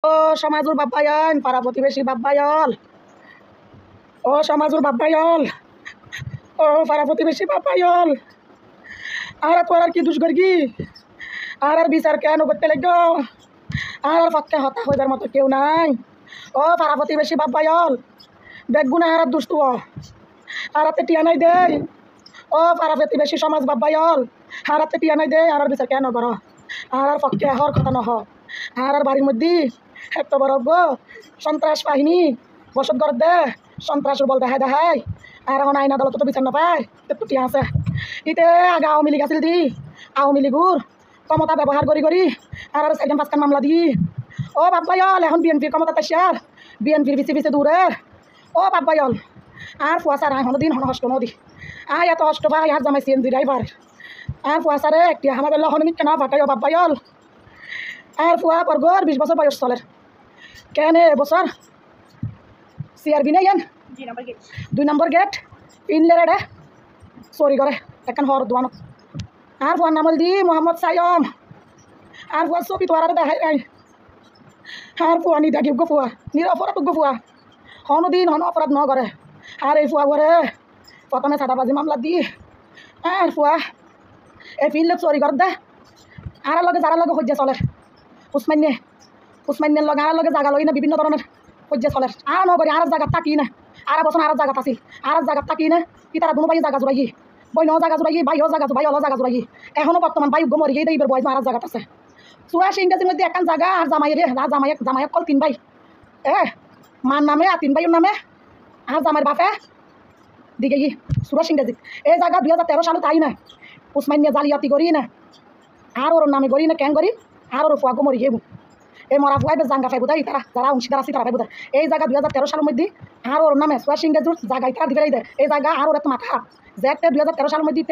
ও সমাজুর বাব্বায়ন পাড়া প্রতিবেশী বাব্বায়ল ও সমাজুর বাব্বায়ল ও পাড়া প্রতিবেশী বাব্বায়ল আর তোর আর কি দুষ করি আর বিচার কেন করতে লাগো আর পক্ষে হতা হইবার মতো কেউ নাই ও পাড়া প্রতিবেশী বাব্বায়ল বেগুনা আর দুষ তো হারাতে টিয়া নাই দে ও পাড়া প্রতিবেশী সমাজ বাব্বায়ল হারাতে টিয়া নাই দে আর বিচার কেন করো আর পক্ষে হওয়ার কথা নহ আর বাড়ির মধ্যে এত বড় গো সন্ত্রাস বাহিনী বসত ঘর দে সন্ত্রাসের বল দেখায় দেখায় আর এখন আইন আদালত তো বিচার নাপায় একটু টিয়া আছে ইতে আগে আওয়ামী লীগ আছিল দি আওয়ামী লীগুর ক্ষমতা ব্যবহার করি আর সেকেন্ড পাঁচখান মামলা দি ও বাব্বায়ল এখন বিএনপির ক্ষমতা তাইসার বিএনপির পিছিয়ে পিছিয়ে দূরে ও বাব্বায়ল আর ফুয়াশার আয় দিন হন হস্ত নদী আয় এত হস্ত ভাই আর জামাই সিএনজি ড্রাইভার আর ফুয়াশারে একটি আমার বেলা হন কেন ভাটাই বাব্বায়ল আর ফুয়া পরগর 20 বছর বয়স চলের কেন এবছর সিআরবি নাই 2 নম্বর গেট ইনলে রে সরি করে এখন হর দোয়ান আর ফুয়ার নামল দি মোহাম্মদ সায়ম আর ফুয়া ছবি তো আর দেখাই নাই আর ফুয়া নি দেখি গো ফুয়া নিরপরাধ গো ফুয়া হন দিন হন অপরাধ ন করে আর এই ফুয়া করে প্রথমে সাদাবাজি মামলা দি আর ফুয়া এই ফিল্ড চুরি কর দে আর লগে যারা লগে সহ্য চলে উসমান্যের লগে আর লগে জায়গা লই না বিভিন্ন ধরনের সহ্য চলে আর নগরী আর জায়গা থাকি না আর বছর আর জায়গা আসি আর জায়গা থাকি না কি তারা দুনো ভাই জায়গা জোড়াই বই ন জায়গা জোড়াই ভাইও জায়গা ভাই অল জায়গা জোড়াই এখনো বর্তমান ভাই মরি গিয়ে এইবার বয়স আর জায়গা আছে 84 ইংরেজির মধ্যে একখান জায়গা আর জামাই রে জামাই কল 3 ভাই মার নামে আর 3 ভাইয়ের নামে আর জামাইয়ের বাপে দিকে 84 ইংরেজি এই জায়গা 2013 সালে তাই না উসমানিয়া জালিয়াতি করি না আর ওর নামে করি না কেন করি আর ওর ফুয়াগো মরি গেবু এই মরা ফুয়াইবে জাঙ্গা ফাইবু তাই তারা যারা অংশীদার আছে তারা ফাইবু এই জায়গা 2013 সালের মধ্যে আর ওর নামে 84 ইংরেজির জায়গায় তারা দিবে দেয় এই জায়গা আর ওর এত মাথা যেতে 2013 সালের মধ্যে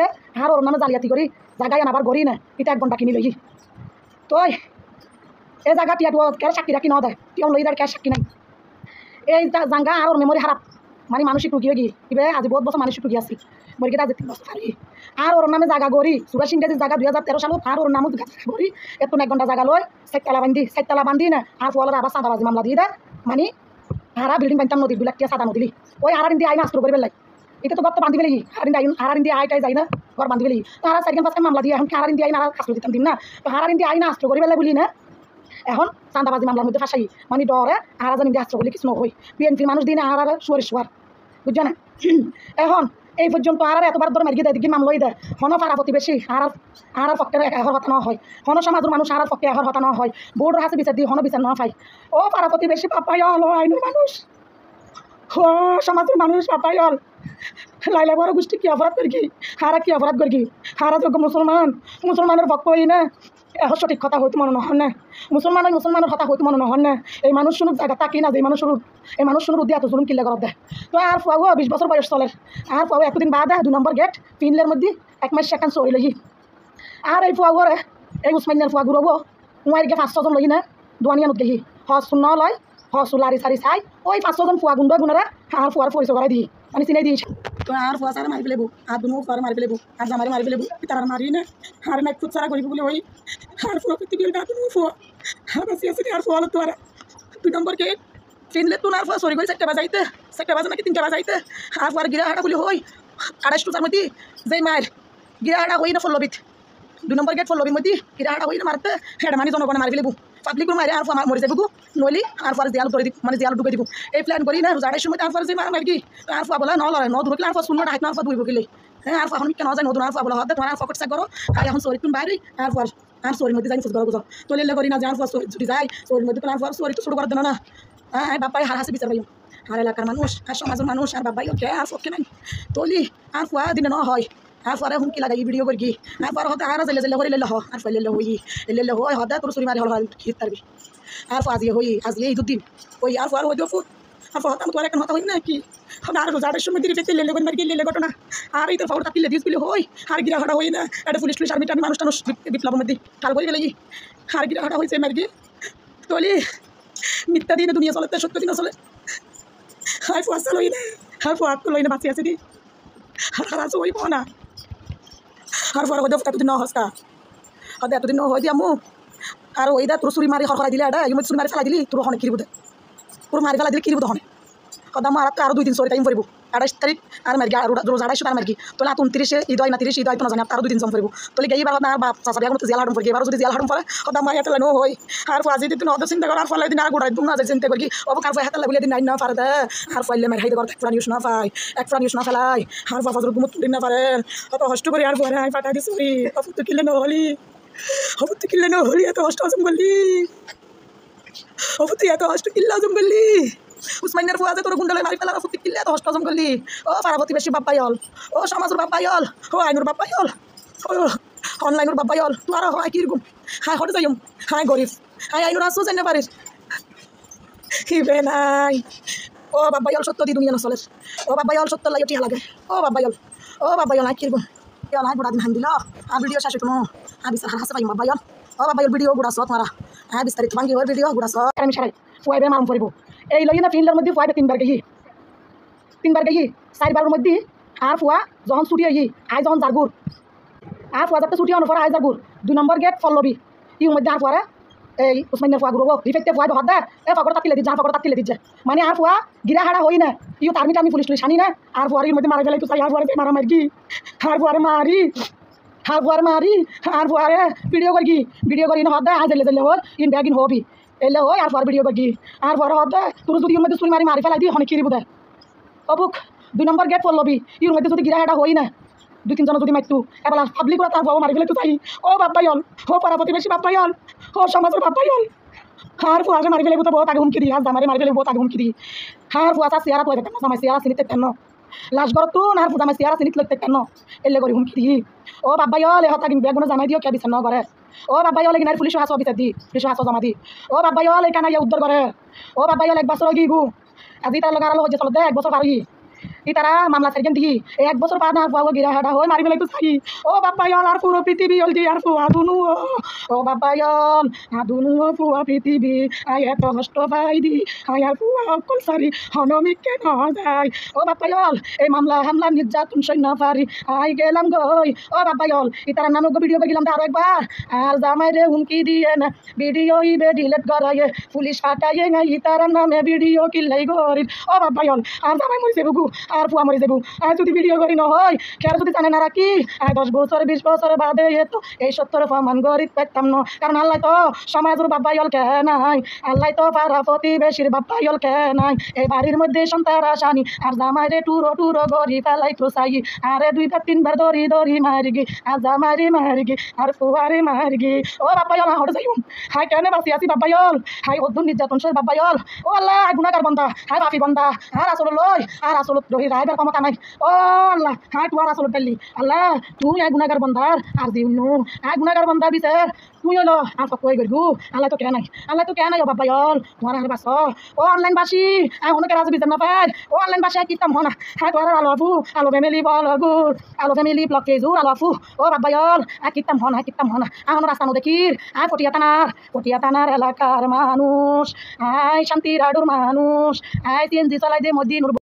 আর ওর নামে জালিয়াতি করি জায়গায় আবার করি না এটা 1 ঘন্টা কিনি লই তই এই জায়গা টিয়া তো কেন সাক্ষী রাখি ন দেয় টিয়া লই দেয় কে সাক্ষী নাই এই জাঙ্গা আর ওর মেমোরি খারাপ মানে মানসিক রুগী হয়ে গিয়ে এবার আজি বহুত বছর মানসিক রুগী আছি মরি গেছে 3 বছর পারি আর ওর নামে জায়গা গড়ি 84 ইংরেজির জায়গা 2013 সালত আর ওর নামও গড়ি এত 1 ঘন্টা জায়গা লই সাইতলা বান্ধি না আর ফলার আবার সাদাবাজি মামলা দিয়ে দেয় মানে হারা বিল্ডিং বানতাম নদী বিলাক টিয়া সাদা নদী ওই হারা দিন আইন আস্ত্র করিবে লাই এটা তো গত বান্ধি বেলি হারা দিন আইটাই যাই না ঘর বান্ধি বেলি তো হারা সাইকেল পাঁচখান মামলা দিয়ে এখন হারা দিন আইন আর আস্ত্র দিতাম দিন না তো হারা দিন আইন আস্ত্র করিবে লাই বলি না এখন চান্দাবাজি মামলার মধ্যে ফাঁসাই মানে ডরে আর জানি আস্ত্র করলে কিছু নয় বিএনপির মানুষ দিনে আর শুয়ার বুঝছো না এখন এই পর্যন্ত আর এতবার ধরে মারিয়ে দেয় দিকে মামলাই দেয় হন পাড়া প্রতিবেশী আর পক্ষে এহর হতা না হয় হন সমাজের মানুষ আর পক্ষে এহর হতা না হয় বোর্ডের হাতে বিচার দিয়ে হন বিচার না পাই ও পাড়া প্রতিবেশী পাপাই হল আইনের মানুষ ও সমাজের মানুষ পাপাই হল লাইলা বড় গোষ্ঠী কি অপরাধ করি হারা কি অপরাধ করি হারা যোগ্য মুসলমানের পক্ষ হই না এখন সঠিক কথা হইতে মনে নহন না মুসলমানের কথা হইতে মনে নহন না এই মানুষ শুনুক জায়গা থাকি না যে এই মানুষ শুনুক উদ্দিয়া তো জুলুম কিল্লা করত দেয় তো আর ফুয়াবো 20 বছর বয়স চলে আর ফুয়াবো একদিন বাদে 2 নম্বর গেট পিনলের মধ্যে 1 মাস সেখান চড়ি লই আর এই ফুয়াগরে এই উসমানিয়ার ফুয়াগুর হবো উমার গিয়ে 5-6 জন লই না দোয়ানিয়ানত গেহি হজ শূন্য লয় হজ লারি সারি চাই ওই 5-6 জন ফুয়া গুন্ড গুণারা আর ফুয়ার পরিচয় করাই দিই মানে চিনাই দিয়েছে তো আর ফুয়া সারা মারি ফেলেবো আর দুনো ফুয়ার মারি ফেলেবো আর জামারে মারি ফেলেবো তারা মারি না আর নাইট ফুট সারা করিব বলে ওই আর ফুয়া পৃথিবীর গা দুনো ফুয়া আর আসি আর ফুয়া তো আর 2 নম্বর গেট চিনলে তো আর ফুয়া সরি করে 4টা বাজাইতে নাকি 3টা বাজাইতে আর ফুয়ার গিরা হাঁটা বলে হই 28 টার মধ্যে যেই মায়ের গিরা হাঁটা হই না ফলবিত 2 নম্বর গেট ফলবির মধ্যে গিরা হাঁটা হই না মারতে হেড মানে জনগণে মারি ফেলেবো পাবলিক মারে আর ফুয়া মরে যাবো নইলি আর ফুয়ার জিয়াল ধরে দিব মানে জিয়াল ঢুকে দিব এই প্ল্যান করি না রোজাড়ের সময় আর ফুয়ার যে মার মারি আর ফুয়া বলা নলরে দূরে আর ফুয়া শূন্য ডাইট না ফুয়া দুইব গেলে হ্যাঁ আর ফুয়া এখন কেন যায় নদুন আর ফুয়া বলা হতে তোমার আর ফকট চাক করো আর এখন সরি তুমি বাইরে আর ফুয়ার আর সরির মধ্যে যাই ফুট করো বুঝো তো লেলে করি না যে আর ফুয়া ছুটি যায় সরির মধ্যে আর ফুয়ার সরি তো শুরু করে দেন না হ্যাঁ বাপ্পাই হার হাসি বিচার পাইম আর এলাকার মানুষ আর সমাজের মানুষ আর বাবাই ওকে আর পক্ষে নাই তোলি আর ফুয়া দিনে ন হয় আর পরে হুমকি লাগাই ভিডিও করি আর পরে হতে আর জেলে করে লেলে আর ফেলে হই লেলে হয় হতে তোর চুরি মারি হল হিট পারবি আর আজি হই আজি এই 2 দিন ওই আর পরে হইতো ফুট আর হতে আমি তোর এখন হতা হই না কি আর রোজাড়ের সময় দিকে ফেতে লেলে করে মারি লেলে ঘটনা আর এই তো ফাউল তাকিলে দিস বলে হই আর গিরা হটা হই না এটা পুলিশ আর্মি টার্মি মানুষ টানুষ বিপ্লবের মধ্যে কাল করে গেলে আর গিরা হটা হয়েছে মারি তোলি মিথ্যা দিনে দুনিয়া চলে সত্য দিন চলে আর ফুয়া লই না আর ফুয়া লই না বাঁচি আছে দি আর আছে ওই না আর পরে হয়তো এতদিন ন হসকা হয়তো এতদিন ন হয় দিয়া মু আর ওই দা তোর চুরি মারি খড়খড়াই দিলে এটা চুরি মারি ফেলাই দিলি তোর হনে কিরিব দে তোর মারি ফেলাই দিলে কিরিব হনে কদম আর আরো 2-3 টাইম পড়ব 28 তারিখ আর মার্গি আর রোজ 28 তার মার্গি তোলে 29 ঈদ হয় না 30 ঈদ হয় তো না জানি আরো 2-3 জম পড়ব তোলে গেই বার না বাপ চাচা বিয়া করতে জেল হাড়ম পড়ি এবার যদি জেল হাড়ম পড়ে কদম মাই হাতে লানো হই আর ফাজি দিতে না চিন্তা কর আর ফলাই দিন আর গোড়াই না চিন্তা করি অব কার হাতে লাগিয়ে দিন না পারে দে আর ফাইলে মার হাইতে করতে পুরান ইউজ না পাই এক পুরান ইউজ না ফেলাই আর বাবা জোর ঘুমত দিন না পারে কত কষ্ট করে আর পরে আই ফাটা দিছি অফু তো কিলে নহলি অফু তো কিলে নহলি এত কষ্ট আসম বললি অফু তুই এত কষ্ট কিল্লা আসম বললি উসমানের ফুয়া যে তোর গুন্ডালে মারি ফেলার ফুটি কিল্লে এত কষ্ট আসম করলি ও পারাবতী বেশি বাপ্পাই হল ও সমাজের বাপ্পাই হল ও আইনুর বাপ্পাই হল ও অনলাইনের বাপ্পাই হল তুই আরো হয় কিরকম হাই হটে যাইম হাই গরিব হাই আইনুর আসো জানতে পারিস হিবে নাই ও বাপ্পাই হল সত্য দি দুনিয়া না চলে ও বাপ্পাই হল সত্য লাগে টিয়া লাগে ও বাপ্পাই হল হাই কিরকম নাই গোটা দিন হান দিল আর ভিডিও শেষ কোনো আর বিচার হাসে পাইম বাপ্পাই হল ও বাপ্পাই হল ভিডিও গুড়া সত মারা হ্যাঁ বিস্তারিত ভাঙ্গি ওর ভিডিও গুড়া সত আমি সারাই ফুয়াইবে মারম পড়ব এই লই না ফিল্ডের মধ্যে ফুয়াইবে 3 বার গেই 4 বারের মধ্যে আর ফুয়া যখন ছুটি আই আই যখন জারগুর আর ফুয়া যাতে ছুটি অনুফর আই জারগুর 2 নম্বর গেট ফলবি ইউ মধ্যে আর ফুয়ারা এই উসমানের ফুয়া গুরব রিফেক্টে ফুয়া হদ এ ফকর তাকিলে দি যা ফকর তাকিলে দিছে মানে আর ফুয়া গিরা হাড়া হই না ইউ তারমিটা আমি পুলিশ আনি না আর ফুয়ারির মধ্যে মারা গেলে তো চাই আর ফুয়ারে মারা মারগি আর ফুয়ারে মারি আর ফুয়ারে মারি আর ফুয়ারে ভিডিও করি না হদ আই জেলে হল ইন ব্যাগিন হবি এলে হয় আর ফুয়ার ভিডিও করি আর ফুয়ারে হদ তোর যদি ইউর মধ্যে চুরি মারি ফেলাই দি হনে কিরিব দে অবুক 2 নম্বর গেট ফলবি ইউর মধ্যে যদি গিরা হাড়া হই না 2-3 জন যদি মারতু এবার পাবলিক তার বাবা মারি ফেলে তো চাই ও বাপ্পাই হল ও পারাপতি বেশি বাপ্পাই হল ও সমাজের বাপ্পাই হল আর ফুয়াকে মারি ফেলে তো বহুত আগে হুমকি দি আর জামারি মারি ফেলে বহুত আগে হুমকি দি আর ফুয়া চেয়ারা তো দেখতে জামাই চেয়ারা চিনিতে কেন লাশ ঘর তো আর জামাই চেয়ারা চিনিত লইতে কেন এলে করে হুমকি দি ও বাপ্পাই হল এ হতা কিন্তু বেগুনো জামাই দিও কে বিচার ন করে ও বাপ্পাই হল কিনার পুলিশ হাসো বিচার দি পুলিশ হাসো জমা দি ও বাপ্পাই হল এই কানা উদ্ধার করে ও বাপ্পাই হল 1 বছর গি গু আজি তার লগার হচ্ছে চল দে 1 বছর পারি তারা মামলা ছাড়িয়ে দিই 1 বছর পর না ফুয়া গিরা হাটা হয় মারি ফেলে তো চাই ও বাপ্পাই হল আর পুরো পৃথিবী হল দি আর ফুয়া দুনু ও বাপ্পাই হল দুনু ফুয়া পৃথিবী আই এত কষ্ট পাই দি আই আর ফুয়া অকল সারি হনমিক কেন যায় ও বাপ্পাই হল এই মামলা হামলা নির্যাতন সই না পারি আই গেলাম গই ও বাপ্পাই হল তারা নামক ভিডিও গেলাম আরো একবার আর জামাই রে হুমকি দিয়ে না ভিডিও ইবে ডিলেট করাইয়ে পুলিশ ফাটাইয়ে না তার নামে ভিডিও কিলাই গরিব ও বাপ্পাই হল আর জামাই মরিছে বুকু আর ফুয়া মরে যাবো আর যদি ভিডিও করি না হয় কেউ যদি জানে না রাখি 10 বছর 20 বছর বাদে তো এই সত্তর প্রমাণ গরিব পেতাম না কারণ আল্লাহ তো সমাজের বাপ্পাই হল কে নাই আল্লাহ তো পাড়া প্রতিবেশীর বাপ্পাই হল কে নাই এই বাড়ির মধ্যে সন্তান আসানি আর জামাই রে টুরো গরি ফেলাই তো চাই আরে 2-3 বার দরি মারি গি আর জামাই মারি গি আর ফুয়ারে মারি গি ও বাপ্পাই হল হটে যাই হাই কেন বাসি আসি বাপ্পাই হল হাই অদ্ভুত নির্যাতন সে বাপ্পাই হল ও আল্লাহ গুনাহগার বন্ধা হাই পাপি বন্ধা আর আসল লই আর আসল রহি রাইবার ক্ষমতা নাই ও আল্লাহ হাই তুই আর আসল ডালি আল্লাহ তুই এক গুনাহগার বন্ধার আর দিউনু এক গুনাহগার বন্ধা দিছে তুই হলো আর কই গরগু আল্লাহ তো কে নাই ও বাপ্পাই হল তোমার আর বাস ও অনলাইন বাসি আই অনেক রাজ বিচার না পাই ও অনলাইন বাসি কিতাম হনা হাই তোর আলো ফ্যামিলি বলগুর আলো ফ্যামিলি ব্লক ফেজুর আলো আফু ও বাপ্পাই হল কিতাম হনা আই রাস্তা নো দেখির আই পটিয়া থানার এলাকার মানুষ আই শান্তির আডুর মানুষ আই সিএনজি চালাই দে মদিনুর